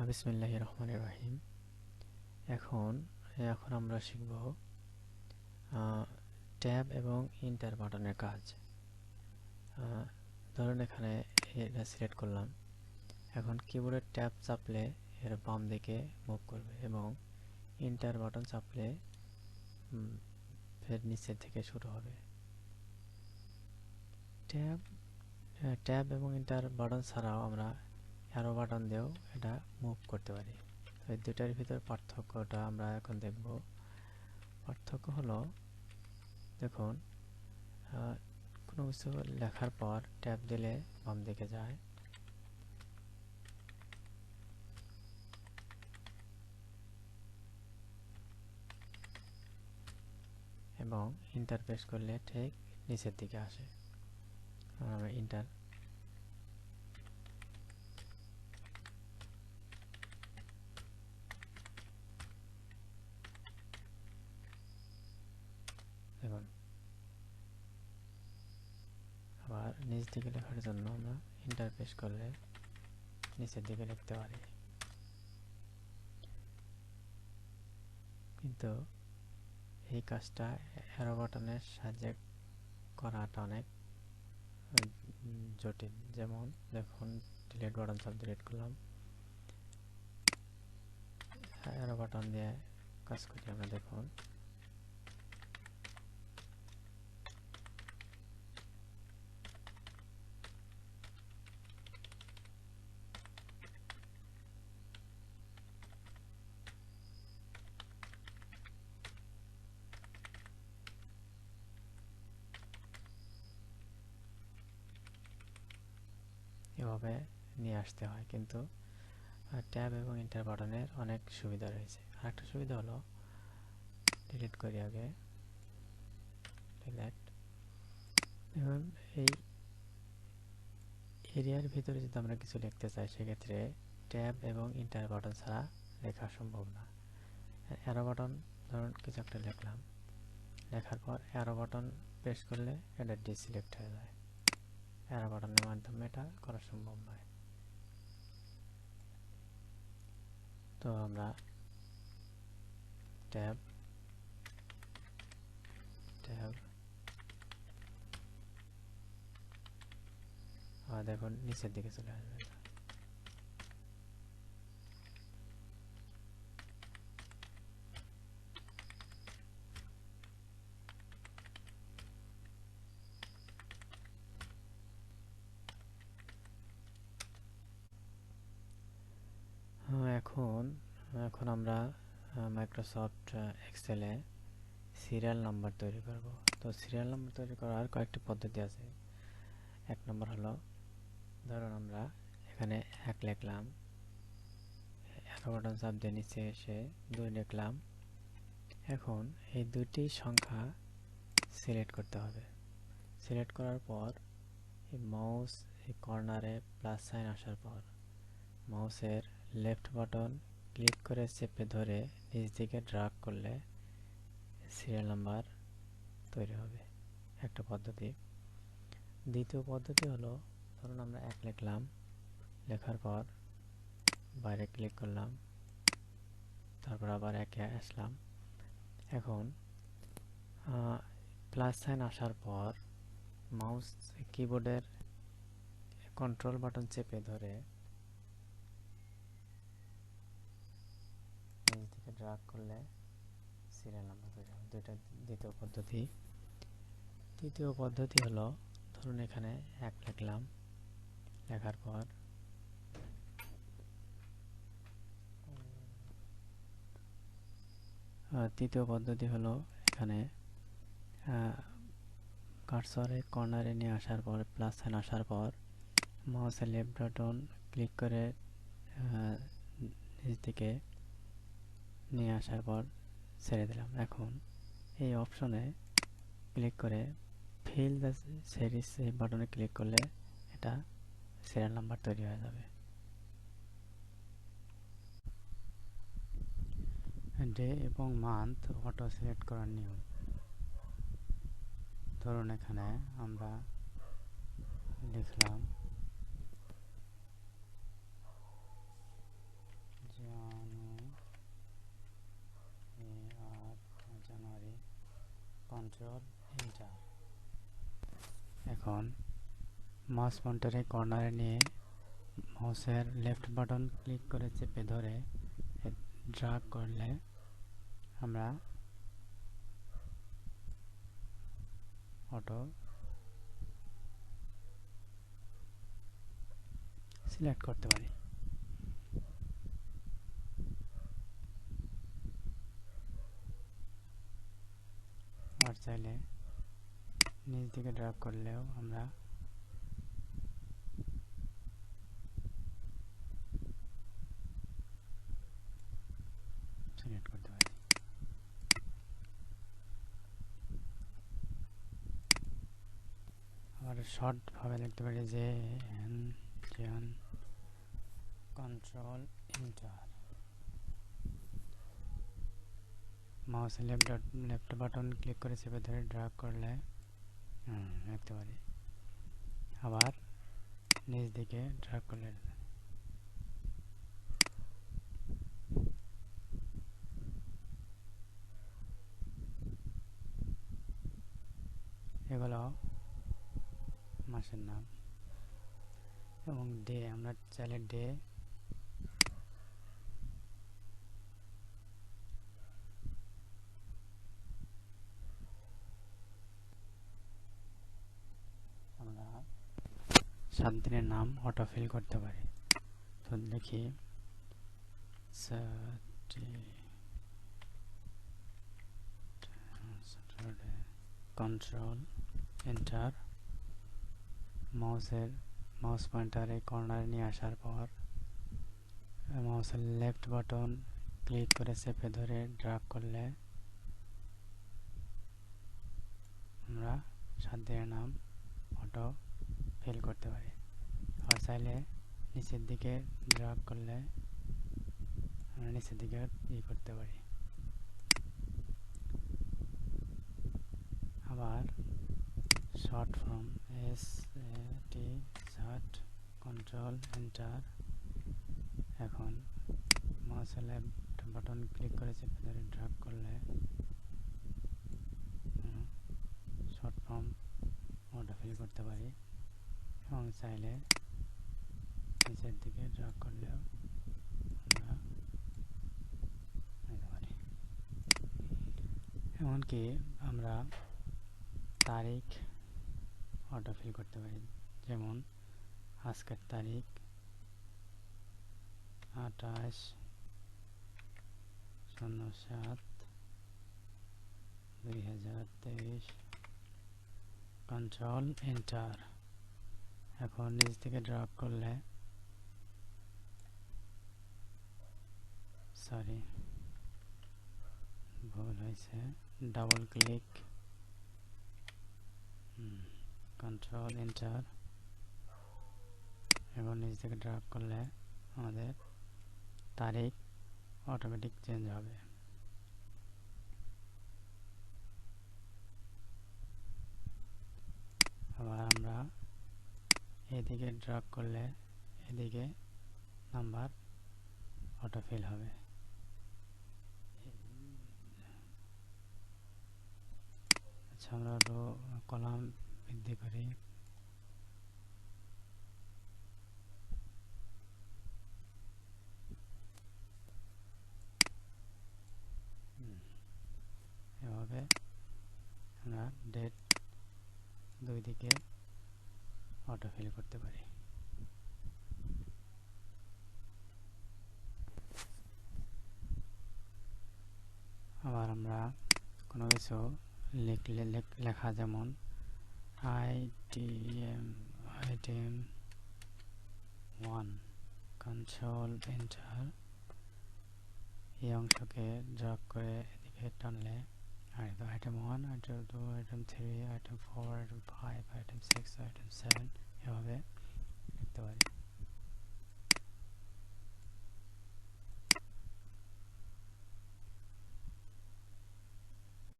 বিসমিল্লাহির রহমানির রহিম। এখন এখন আমরা শিখব ট্যাব এবং ইন্টার বাটনের কাজ। ধরুন এখানে এটা সিলেক্ট করলাম। এখন কিবোর্ডের ট্যাব চাপলে এর বাম দিকে মুভ করবে এবং ইন্টার বাটন চাপলে ফের নিচের থেকে শুরু হবে। ট্যাব এবং ইন্টার বাটন ছাড়াও আমরা অ্যারো বাটন দিয়েও এটা মুভ করতে পারি। এই দুটার ভিতর পার্থক্যটা আমরা এখন দেখব। পার্থক্য হলো, দেখুন কোনো কিছু লেখার পর ট্যাব দিলে বাম দিকে যায়, এবং ইন্টার প্রেস করলে ঠিক নিচের দিকে আসে। আমরা ইন্টার দেখুন, আবার নিচ দিকে লেখার জন্য আমরা ইন্টার প্রেস করলে নিচের দিকে লিখতে পারি। কিন্তু এই কাজটা অ্যারো বাটনের সাহায্যে করাটা অনেক জটিল। যেমন দেখুন, ডিলিট বাটন সব ডিলিট করলাম, অ্যারো বাটন দিয়ে কাজ করি আমরা। দেখুন এভাবে নিয়ে আসতে হয়। কিন্তু ট্যাব এবং ইন্টার বাটনের অনেক সুবিধা রয়েছে। আরেকটা সুবিধা হলো, ডিলিট করি আগে, ডিলিট। এবং এই এরিয়ার ভিতরে যদি আমরা কিছু লিখতে চাই, সেক্ষেত্রে ট্যাব এবং ইন্টার বাটন ছাড়া লেখা সম্ভব না। অ্যারো বাটন, ধরুন কিছু একটা লিখলাম, লেখার পর অ্যারো বাটন প্রেস করলে এটা ডিসিলেক্ট হয়ে যায়। অ্যারো বাটনের মাধ্যমে এটা করা সম্ভব নয়। তো আমরা ট্যাব দেখুন নিচের দিকে চলে আসবে। এখন আমরা মাইক্রোসফট এক্সেলে সিরিয়াল নাম্বার তৈরি করব। তো সিরিয়াল নাম্বার তৈরি করার কয়েকটি পদ্ধতি আছে। এক নম্বর হলো, ধরুন আমরা এখানে 1 লিখলাম, অ্যারো বাটন চাপ দিয়ে নিচে এসে 2 লিখলাম। এখন এই দুটি সংখ্যা সিলেক্ট করতে হবে। সিলেক্ট করার পর এই মাউস এই কর্নারে প্লাস সাইন আসার পর মাউসের লেফট বাটন ক্লিক করে চেপে ধরে নিচ দিকে ড্র্যাগ করলে সিরিয়াল নাম্বার তৈরি হবে, একটা পদ্ধতি। দ্বিতীয় পদ্ধতি হলো, ধরুন আমরা 1 লিখলাম, লেখার পর বাইরে ক্লিক করলাম, তারপর আবার 1-এ আসলাম। এখন প্লাস সাইন আসার পর মাউস কিবোর্ডের কন্ট্রোল বাটন চেপে ধরে নিচ দিকে ড্র্যাগ করলে সিরিয়াল নাম্বার তৈরি হবে। দুইটা দ্বিতীয় পদ্ধতি। তৃতীয় পদ্ধতি হলো, ধরুন এখানে 1 লিখলাম, লেখার পর তৃতীয় পদ্ধতি হলো, এখানে কার্সরের কর্নারে নিয়ে আসার পর প্লাস সাইন আসার পর মাউসের লেফট বাটন ক্লিক করে নিচ দিকে নিয়ে আসার পর ছেড়ে দিলাম। এখন এই অপশনে ক্লিক করে ফিল দ্য সিরিজ এই বাটনে ক্লিক করলে এটা সিরিয়াল নাম্বার তৈরি হয়ে যাবে। ডে এবং মান্থ অটো সিলেক্ট করার নিয়ম। ধরুন এখানে আমরা লিখলাম কন্ট্রোল এন্টার। এখন মাউস পয়েন্টারে কর্নারে নিয়ে মাউসের লেফট বাটন ক্লিক করে চেপে ধরে ড্র্যাগ করলে আমরা অটো সিলেক্ট করতে পারি। আর চাইলে নিচ দিকে ড্র্যাগ করলেও আমরা সিলেক্ট করতে পারি। আবার শর্ট ভাবে লিখতে পারি যে কন্ট্রোল এন্টার। মাউসের লেফট বাটন ক্লিক করে চেপে ধরে ড্র্যাগ করলে লিখতে পারি। আবার নিচ দিকে ড্র্যাগ করলে এগুলো মাসের নাম এবং ডে। আমরা চাইলে ডে আমরা 7 দিনের নাম অটোফিল করতে পারি। তো লিখি স্যাটারডে, কন্ট্রোল এন্টার। মাউস পয়েন্টারে কর্নারে নিয়ে আসার পর মাউসের লেফট বাটন ক্লিক করে চেপে ধরে ড্র্যাগ করলে আমরা 7 দিনের নাম অটো ফিল করতে পারি। আর চাইলে নিচের দিকে ড্র্যাগ করলে আমরা নিচের দিকে করতে পারি। আবার short form SAT shirt, control enter. এখন মাউসের লেফট বাটন ক্লিক করে চেপে ধরে ড্র্যাগ করলে শর্ট ফর্ম অটোফিল করতে পারি এবং চাইলে নিচের দিকে ড্র্যাগ করলেও আমরা নিতে পারি। এমনকি আমরা তারিখ অটোফিল করতে পারি, যেমন আজকের তারিখ 28/07/2023। Control enter. এখন নিচ থেকে ড্র্যাগ করলে ভুল হয়েছে, ডাবল ক্লিক, কন্ট্রোল এন্টার। এখন নিচ থেকে ড্র্যাগ করলে আমাদের তারিখ অটোমেটিক চেঞ্জ হবে। আবার আমরা এদিকে ড্র্যাগ করলে এদিকে নাম্বার অটোফিল হবে। আচ্ছা, আমরা রো কলাম বৃদ্ধি করি। এভাবে আমরা ডেট দুই দিকে অটোফিল করতে পারি। আবার আমরা কোনো কিছু লিখলে লেখা, যেমন আইটেম 1, কন্ট্রোল এন্টার। এই অংশকে ড্র্যাগ করে এদিকে টানলে item 1, item 2, item 3, item 4, item 5, item 6, item 7 এভাবে লিখতে পারি।